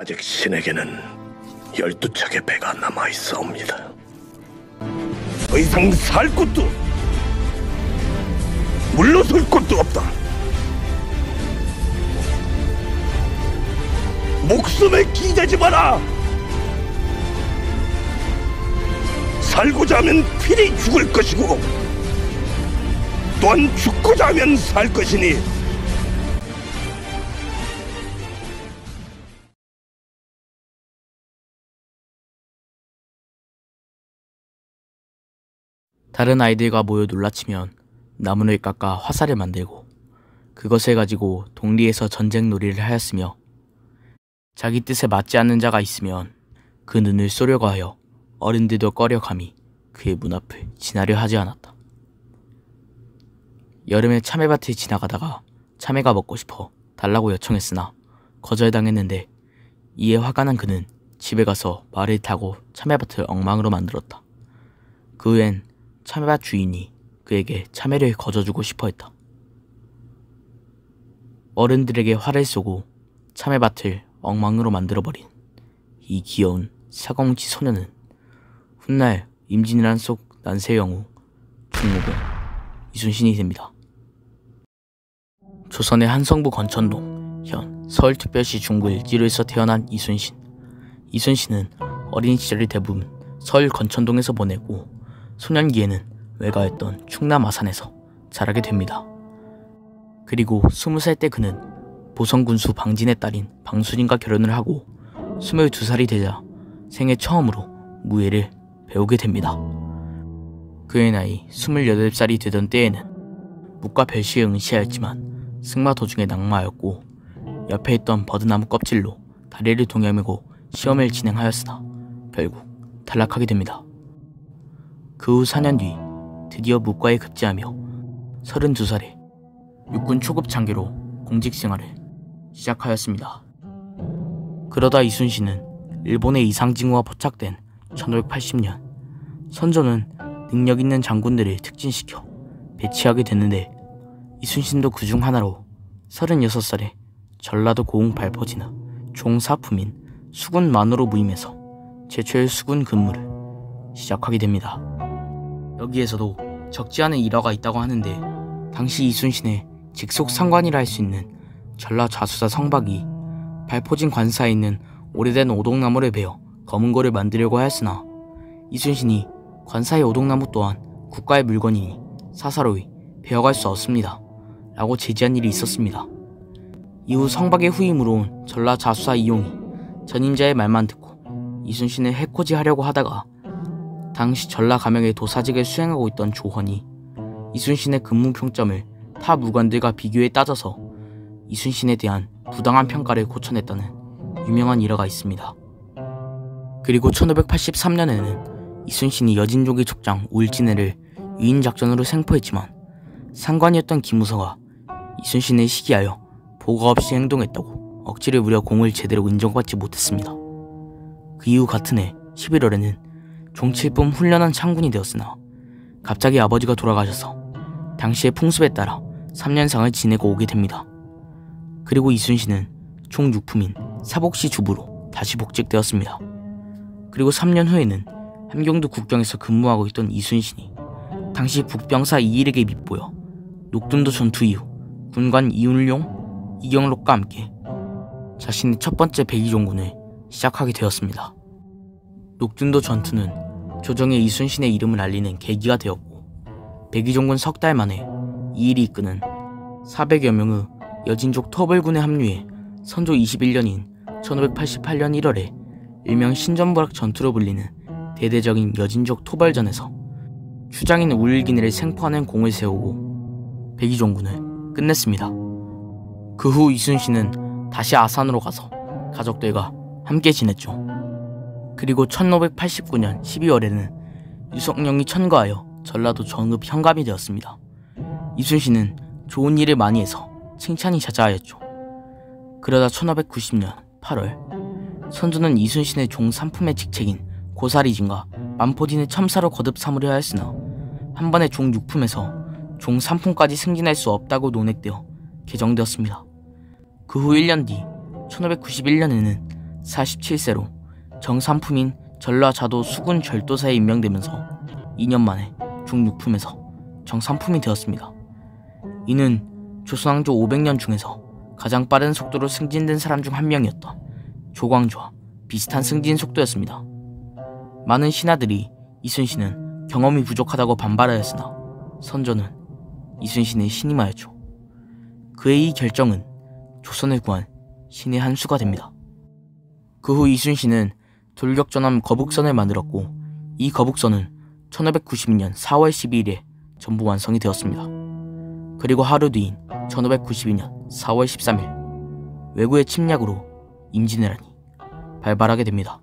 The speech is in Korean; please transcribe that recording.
아직 신에게는 12척의 배가 남아있사옵니다. 더 이상 살 곳도 물러설 곳도 없다. 목숨에 기대지 마라. 살고자 하면 필히 죽을 것이고 또한 죽고자 하면 살 것이니 다른 아이들과 모여 놀라치면 나무를 깎아 화살을 만들고 그것을 가지고 동리에서 전쟁 놀이를 하였으며 자기 뜻에 맞지 않는 자가 있으면 그 눈을 쏘려고 하여 어른들도 꺼려 감히 그의 문 앞을 지나려 하지 않았다. 여름에 참외밭을 지나가다가 참외가 먹고 싶어 달라고 요청했으나 거절당했는데 이에 화가 난 그는 집에 가서 말을 타고 참외밭을 엉망으로 만들었다. 그 후엔 참외밭 주인이 그에게 참외를 거저주고 싶어 했다. 어른들에게 화를 쏘고 참외밭을 엉망으로 만들어버린 이 귀여운 사과뭉치 소녀는 훗날 임진왜란 속 난세영후 충무공 이순신이 됩니다. 조선의 한성부 건천동 현 서울특별시 중구 일지로에서 태어난 이순신. 이순신은 어린 시절을 대부분 서울 건천동에서 보내고 소년기에는 외가였던 충남 아산에서 자라게 됩니다. 그리고 20살 때 그는 보성군수 방진의 딸인 방순인과 결혼을 하고 22살이 되자 생애 처음으로 무예를 배우게 됩니다. 그의 나이 28살이 되던 때에는 묵과 별시에 응시하였지만 승마 도중에 낙마하였고 옆에 있던 버드나무 껍질로 다리를 동여매고 시험을 진행하였으나 결국 탈락하게 됩니다. 그 후 4년 뒤 드디어 묵과에 급제하며 32살에 육군 초급 장교로 공직생활을 시작하였습니다. 그러다 이순신은 일본의 이상징후가 포착된 1580년 선조는 능력 있는 장군들을 특진시켜 배치하게 됐는데 이순신도 그중 하나로 36살에 전라도 고흥 발포진의 종사품인 수군 만으로 무임해서 최초의 수군 근무를 시작하게 됩니다. 여기에서도 적지 않은 일화가 있다고 하는데 당시 이순신의 직속 상관이라 할 수 있는 전라 좌수사 성박이 발포진 관사에 있는 오래된 오동나무를 베어 검은고를 만들려고 하였으나 이순신이 관사의 오동나무 또한 국가의 물건이니 사사로이 베어갈 수 없습니다 라고 제지한 일이 있었습니다. 이후 성박의 후임으로 온 전라 좌수사 이용이 전임자의 말만 듣고 이순신을 해코지하려고 하다가 당시 전라 감영의 도사직을 수행하고 있던 조헌이 이순신의 근무평점을 타 무관들과 비교해 따져서 이순신에 대한 부당한 평가를 고쳐냈다는 유명한 일화가 있습니다. 그리고 1583년에는 이순신이 여진족의 족장 울진해를 유인작전으로 생포했지만 상관이었던 김무서가 이순신을 시기하여 보고 없이 행동했다고 억지를 부려 공을 제대로 인정받지 못했습니다. 그 이후 같은 해 11월에는 종칠품 훈련한 창군이 되었으나 갑자기 아버지가 돌아가셔서 당시의 풍습에 따라 3년상을 지내고 오게 됩니다. 그리고 이순신은 총육품인 사복시 주부로 다시 복직되었습니다. 그리고 3년 후에는 함경도 국경에서 근무하고 있던 이순신이 당시 북병사 이일에게 밉보여 녹둔도 전투 이후 군관 이윤룡, 이경록과 함께 자신의 첫 번째 백의종군을 시작하게 되었습니다. 녹둔도 전투는 조정에 이순신의 이름을 알리는 계기가 되었고 백의종군 석 달 만에 이일이 이끄는 400여 명의 여진족 토벌군에 합류해 선조 21년인 1588년 1월에 일명 신전부락 전투로 불리는 대대적인 여진족 토벌전에서 추장인 우일기내를 생포하는 공을 세우고 백의종군을 끝냈습니다. 그 후 이순신은 다시 아산으로 가서 가족들과 함께 지냈죠. 그리고 1589년 12월에는 유성룡이 천거하여 전라도 정읍 현감이 되었습니다. 이순신은 좋은 일을 많이 해서 칭찬이 자자하였죠. 그러다 1590년 8월 선조는 이순신의 종 3품의 직책인 고사리진과 만포진을 첨사로 거듭 삼으려 하였으나 한 번에 종 6품에서 종 3품까지 승진할 수 없다고 논핵되어 개정되었습니다. 그 후 1년 뒤 1591년에는 47세로 정삼품인 전라자도 수군 절도사에 임명되면서 2년 만에 중육품에서 정삼품이 되었습니다. 이는 조선왕조 500년 중에서 가장 빠른 속도로 승진된 사람 중 한 명이었던 조광조와 비슷한 승진 속도였습니다. 많은 신하들이 이순신은 경험이 부족하다고 반발하였으나 선조는 이순신을 신임하였죠. 그의 이 결정은 조선을 구한 신의 한 수가 됩니다. 그 후 이순신은 돌격전함 거북선을 만들었고 이 거북선은 1592년 4월 12일에 전부 완성이 되었습니다. 그리고 하루 뒤인 1592년 4월 13일 외구의 침략으로 임진왜란이 발발하게 됩니다.